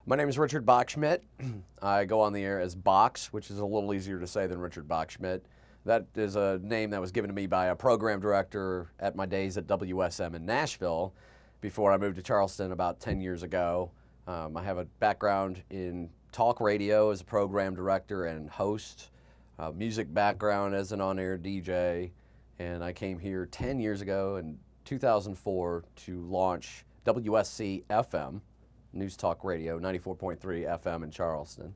My name is Richard Bachschmidt. I go on the air as Box, which is a little easier to say than Richard Bachschmidt. That is a name that was given to me by a program director at my days at WSM in Nashville before I moved to Charleston about 10 years ago. I have a background in talk radio as a program director and host, music background as an on-air DJ, and I came here 10 years ago in 2004 to launch WSC FM, News Talk Radio, 94.3 FM in Charleston,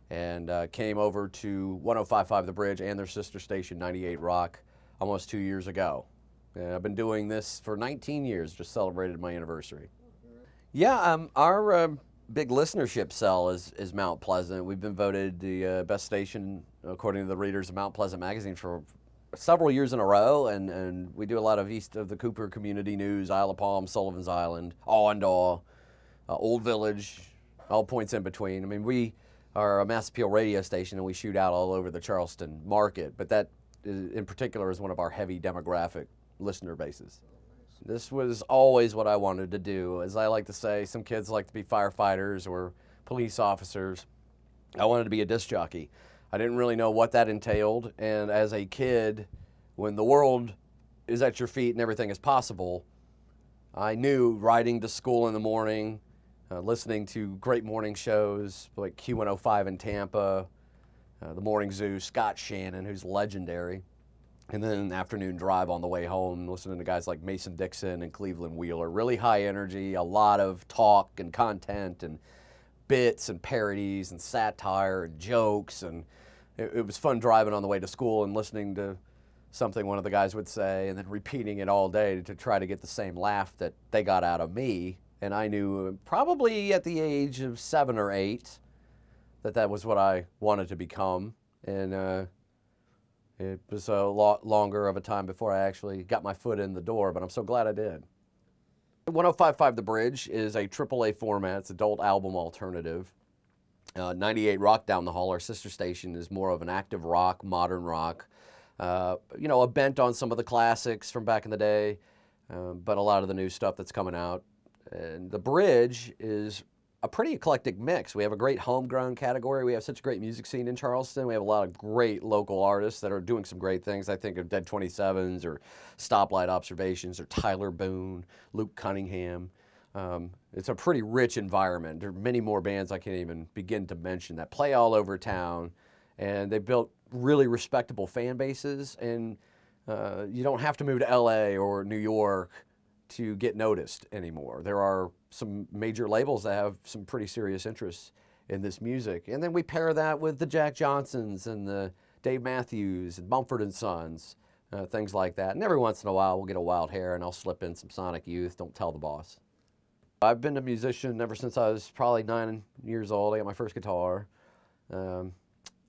and came over to 105.5 The Bridge and their sister station, 98 Rock, almost 2 years ago. And I've been doing this for 19 years, just celebrated my anniversary. Yeah, our big listenership cell is Mount Pleasant. We've been voted the best station, according to the readers of Mount Pleasant magazine, for several years in a row, and we do a lot of east of the Cooper community news, Isle of Palm, Sullivan's Island, Awendaw, Old Village, all points in between. I mean, we are a mass appeal radio station and we shoot out all over the Charleston market, but that in particular is one of our heavy demographic listener bases. This was always what I wanted to do. As I like to say, some kids like to be firefighters or police officers. I wanted to be a disc jockey. I didn't really know what that entailed, and as a kid, when the world is at your feet and everything is possible, I knew riding to school in the morning, listening to great morning shows like Q105 in Tampa, the Morning Zoo, Scott Shannon, who's legendary, and then an afternoon drive on the way home, listening to guys like Mason Dixon and Cleveland Wheeler. Really high energy, a lot of talk and content and bits and parodies and satire and jokes, and it was fun driving on the way to school and listening to something one of the guys would say and then repeating it all day to try to get the same laugh that they got out of me. And I knew probably at the age of 7 or 8 that that was what I wanted to become. And it was a lot longer of a time before I actually got my foot in the door, but I'm so glad I did. 105.5 The Bridge is a AAA format. It's adult album alternative. 98 Rock down the hall, our sister station, is more of an active rock, modern rock. You know, a bent on some of the classics from back in the day, but a lot of the new stuff that's coming out. And The Bridge is a pretty eclectic mix. We have a great homegrown category. We have such a great music scene in Charleston. We have a lot of great local artists that are doing some great things. I think of Dead 27s or Stoplight Observations or Tyler Boone, Luke Cunningham. It's a pretty rich environment. There are many more bands I can't even begin to mention that play all over town, and they built really respectable fan bases, and you don't have to move to LA or New York to get noticed anymore. There are some major labels that have some pretty serious interests in this music. And then we pair that with the Jack Johnsons and the Dave Matthews and Mumford and Sons, things like that. And every once in a while we'll get a Wild Hair and I'll slip in some Sonic Youth, Don't Tell the Boss. I've been a musician ever since I was probably 9 years old. I got my first guitar. I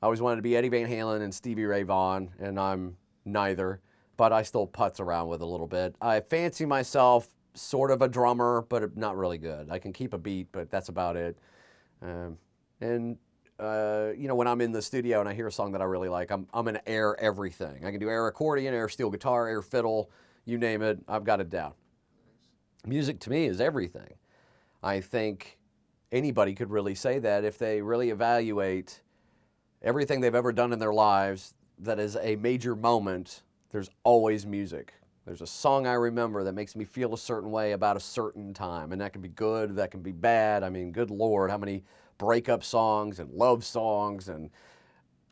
always wanted to be Eddie Van Halen and Stevie Ray Vaughan, and I'm neither, but I still putz around with a little bit. I fancy myself sort of a drummer, but not really good. I can keep a beat, but that's about it. You know, when I'm in the studio and I hear a song that I really like, I'm gonna air everything. I can do air accordion, air steel guitar, air fiddle, you name it, I've got it down. Music to me is everything. I think anybody could really say that if they really evaluate everything they've ever done in their lives that is a major moment. There's always music. There's a song I remember that makes me feel a certain way about a certain time, and that can be good, that can be bad. I mean, good Lord, how many breakup songs and love songs and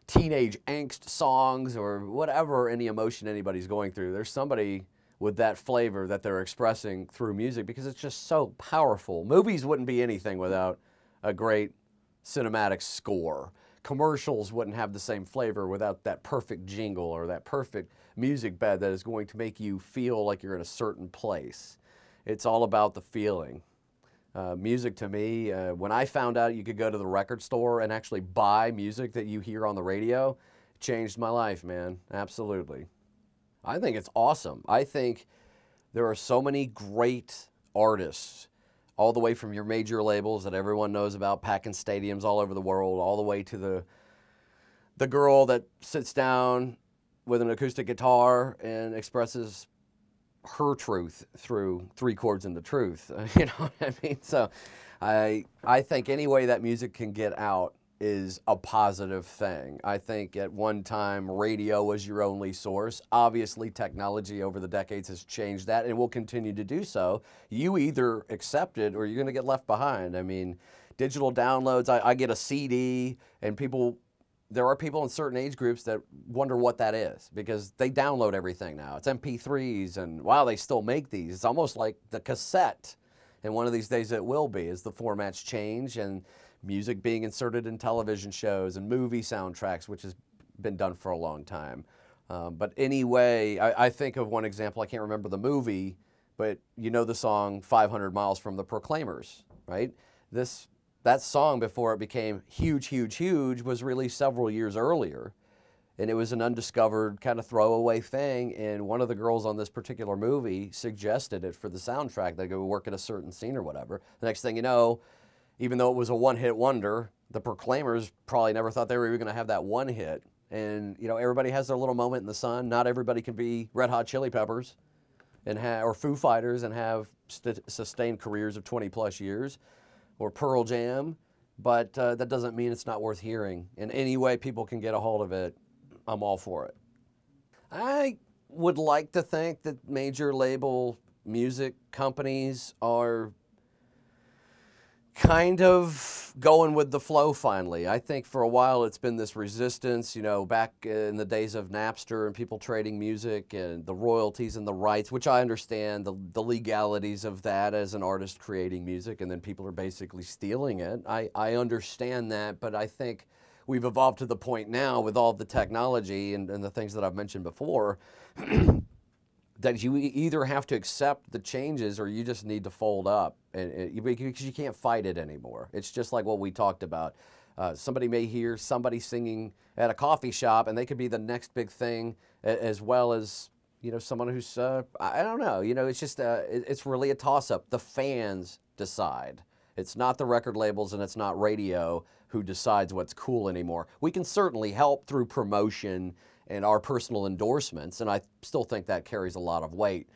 teenage angst songs or whatever, any emotion anybody's going through. There's somebody with that flavor that they're expressing through music because it's just so powerful. Movies wouldn't be anything without a great cinematic score. Commercials wouldn't have the same flavor without that perfect jingle or that perfect music bed that is going to make you feel like you're in a certain place. It's all about the feeling. Music to me, when I found out you could go to the record store and actually buy music that you hear on the radio, it changed my life, man. Absolutely. I think it's awesome. I think there are so many great artists, all the way from your major labels that everyone knows about, packing stadiums all over the world, all the way to the girl that sits down with an acoustic guitar and expresses her truth through 3 chords into truth. You know what I mean? So I think any way that music can get out is a positive thing. I think at one time radio was your only source. Obviously technology over the decades has changed that and will continue to do so. You either accept it or you're going to get left behind. I mean, digital downloads, I get a CD and there are people in certain age groups that wonder what that is because they download everything now. It's MP3s and wow, they still make these. It's almost like the cassette. And one of these days it will be as the formats change and music being inserted in television shows and movie soundtracks, which has been done for a long time. But anyway, I think of one example, I can't remember the movie, but you know the song 500 Miles from the Proclaimers, right? That song, before it became huge, huge, huge, was released several years earlier. And it was an undiscovered kind of throwaway thing. And one of the girls on this particular movie suggested it for the soundtrack. They go work at a certain scene or whatever. The next thing you know, even though it was a one-hit wonder, the Proclaimers probably never thought they were even going to have that one hit. And, you know, everybody has their little moment in the sun. Not everybody can be Red Hot Chili Peppers or Foo Fighters and have sustained careers of 20-plus years, or Pearl Jam. But that doesn't mean it's not worth hearing. In any way people can get a hold of it, I'm all for it. I would like to think that major label music companies are kind of going with the flow finally. I think for a while it's been this resistance, you know, back in the days of Napster and people trading music and the royalties and the rights, which I understand the legalities of that as an artist creating music, and then people are basically stealing it. I understand that, but I think we've evolved to the point now with all the technology and the things that I've mentioned before that you either have to accept the changes or you just need to fold up, because you can't fight it anymore. It's just like what we talked about. Somebody may hear somebody singing at a coffee shop and they could be the next big thing, as well as, you know, someone who's, I don't know, you know, it's just, it's really a toss-up. The fans decide. It's not the record labels and it's not radio who decides what's cool anymore. We can certainly help through promotion and our personal endorsements, and I still think that carries a lot of weight.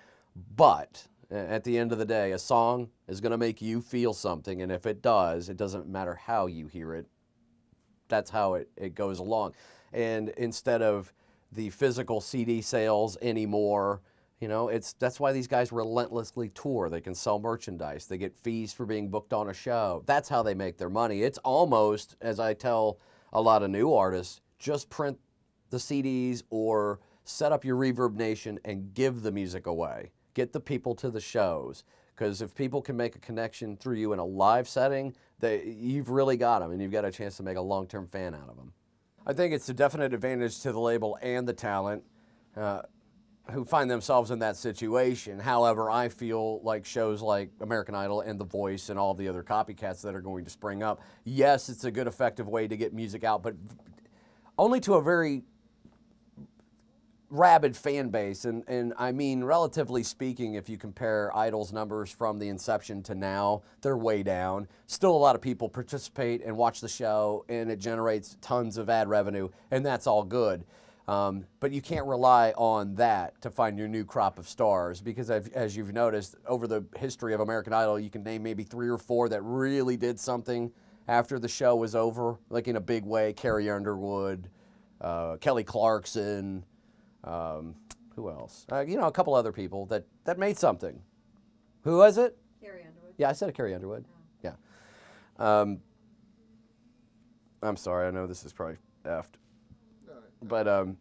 But at the end of the day, a song is going to make you feel something, and if it does, it doesn't matter how you hear it. That's how it goes along. And instead of the physical CD sales anymore, you know, that's why these guys relentlessly tour. They can sell merchandise. They get fees for being booked on a show. That's how they make their money. It's almost, as I tell a lot of new artists, just print the CDs or set up your Reverb Nation and give the music away. Get the people to the shows, because if people can make a connection through you in a live setting, you've really got them, and you've got a chance to make a long-term fan out of them. I think it's a definite advantage to the label and the talent who find themselves in that situation. However, I feel like shows like American Idol and The Voice and all the other copycats that are going to spring up, yes, it's a good, effective way to get music out, but only to a very rabid fan base, and I mean, relatively speaking, if you compare Idol's numbers from the inception to now, they're way down. Still a lot of people participate and watch the show, and it generates tons of ad revenue, and that's all good. But you can't rely on that to find your new crop of stars, because as you've noticed, over the history of American Idol, you can name maybe 3 or 4 that really did something after the show was over, like in a big way. Carrie Underwood, Kelly Clarkson, who else? You know, a couple other people that made something. Who was it? Carrie Underwood. Yeah, I said Carrie Underwood. Oh. Yeah. I'm sorry, I know this is probably effed. But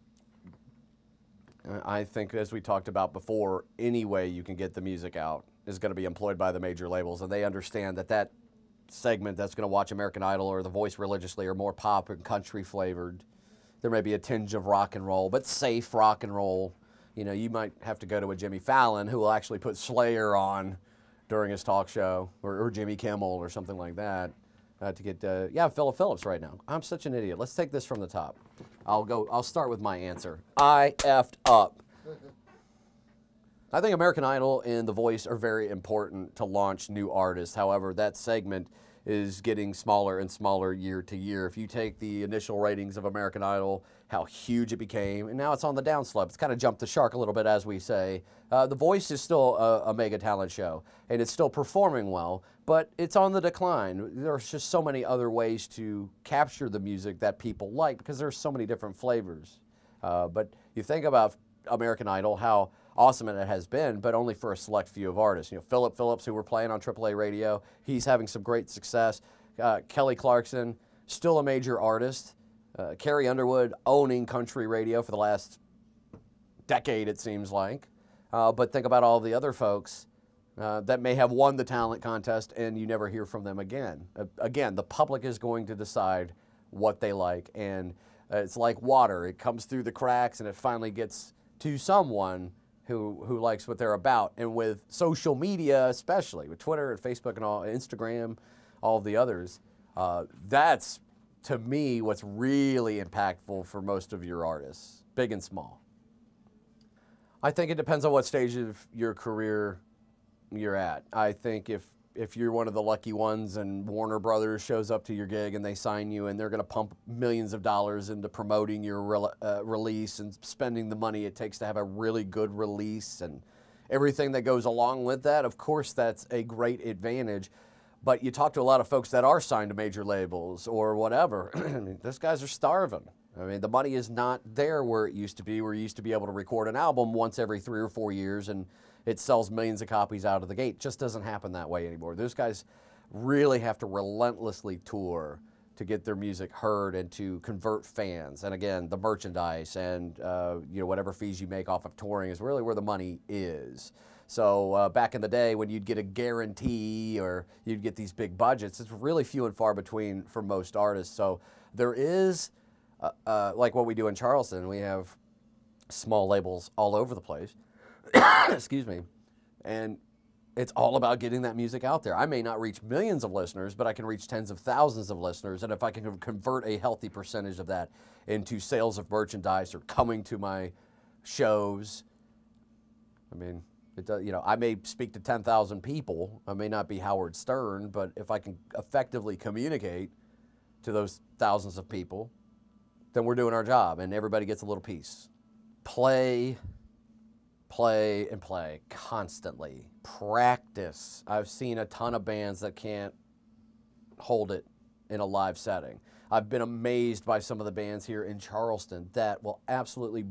I think, as we talked about before, any way you can get the music out is going to be employed by the major labels, and they understand that segment that's going to watch American Idol or The Voice religiously are more pop and country flavored. There may be a tinge of rock and roll, but safe rock and roll. You know, you might have to go to a Jimmy Fallon who will actually put Slayer on during his talk show, or Jimmy Kimmel or something like that, to get, yeah, Philip Phillips right now. I'm such an idiot. Let's take this from the top. I'll start with my answer. I effed up. I think American Idol and The Voice are very important to launch new artists. However, that segment is getting smaller and smaller year to year. If you take the initial ratings of American Idol, how huge it became, and now it's on the downslope. It's kind of jumped the shark a little bit, as we say. The Voice is still a mega talent show, and it's still performing well, but it's on the decline. There's just so many other ways to capture the music that people like because there's so many different flavors. But you think about American Idol, how awesome it has been, but only for a select few of artists. You know, Philip Phillips, who we're playing on AAA radio, he's having some great success. Kelly Clarkson, still a major artist. Carrie Underwood, owning country radio for the last decade, it seems like. But think about all the other folks that may have won the talent contest and you never hear from them again. Again, the public is going to decide what they like, and it's like water. It comes through the cracks and it finally gets to someone who likes what they're about. And with social media, especially with Twitter and Facebook and all, Instagram, all of the others, that's, to me, what's really impactful for most of your artists, big and small. I think it depends on what stage of your career you're at. I think if you're one of the lucky ones and Warner Brothers shows up to your gig and they sign you and they're going to pump millions of dollars into promoting your release and spending the money it takes to have a really good release and everything that goes along with that, of course that's a great advantage. But you talk to a lot of folks that are signed to major labels or whatever. I mean, those guys are starving. I mean, the money is not there where it used to be, where you used to be able to record an album once every 3 or 4 years and it sells millions of copies out of the gate. It just doesn't happen that way anymore. Those guys really have to relentlessly tour to get their music heard and to convert fans. And again, the merchandise and whatever fees you make off of touring is really where the money is. So back in the day when you'd get a guarantee or you'd get these big budgets, it's really few and far between for most artists. So there is, like what we do in Charleston, we have small labels all over the place. Excuse me. And it's all about getting that music out there. I may not reach millions of listeners, but I can reach tens of thousands of listeners. And if I can convert a healthy percentage of that into sales of merchandise or coming to my shows, I mean, it does, I may speak to 10,000 people. I may not be Howard Stern, but if I can effectively communicate to those thousands of people, then we're doing our job and everybody gets a little piece. Play, and play constantly. Practice. I've seen a ton of bands that can't hold it in a live setting. I've been amazed by some of the bands here in Charleston that will absolutely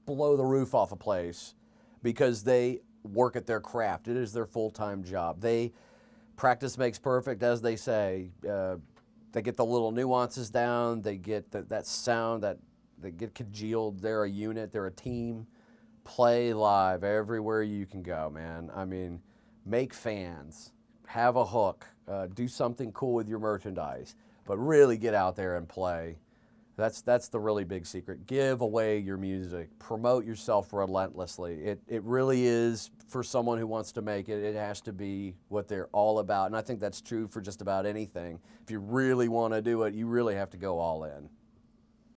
blow the roof off a place because they work at their craft. It is their full-time job. They practice makes perfect, as they say. They get the little nuances down. They get that sound, that they get congealed. They're a unit. They're a team. Play live everywhere you can go, man. I mean, make fans, have a hook, do something cool with your merchandise, but really get out there and play. That's the really big secret. Give away your music. Promote yourself relentlessly. It really is, for someone who wants to make it, it has to be what they're all about. And I think that's true for just about anything. If you really want to do it, you really have to go all in.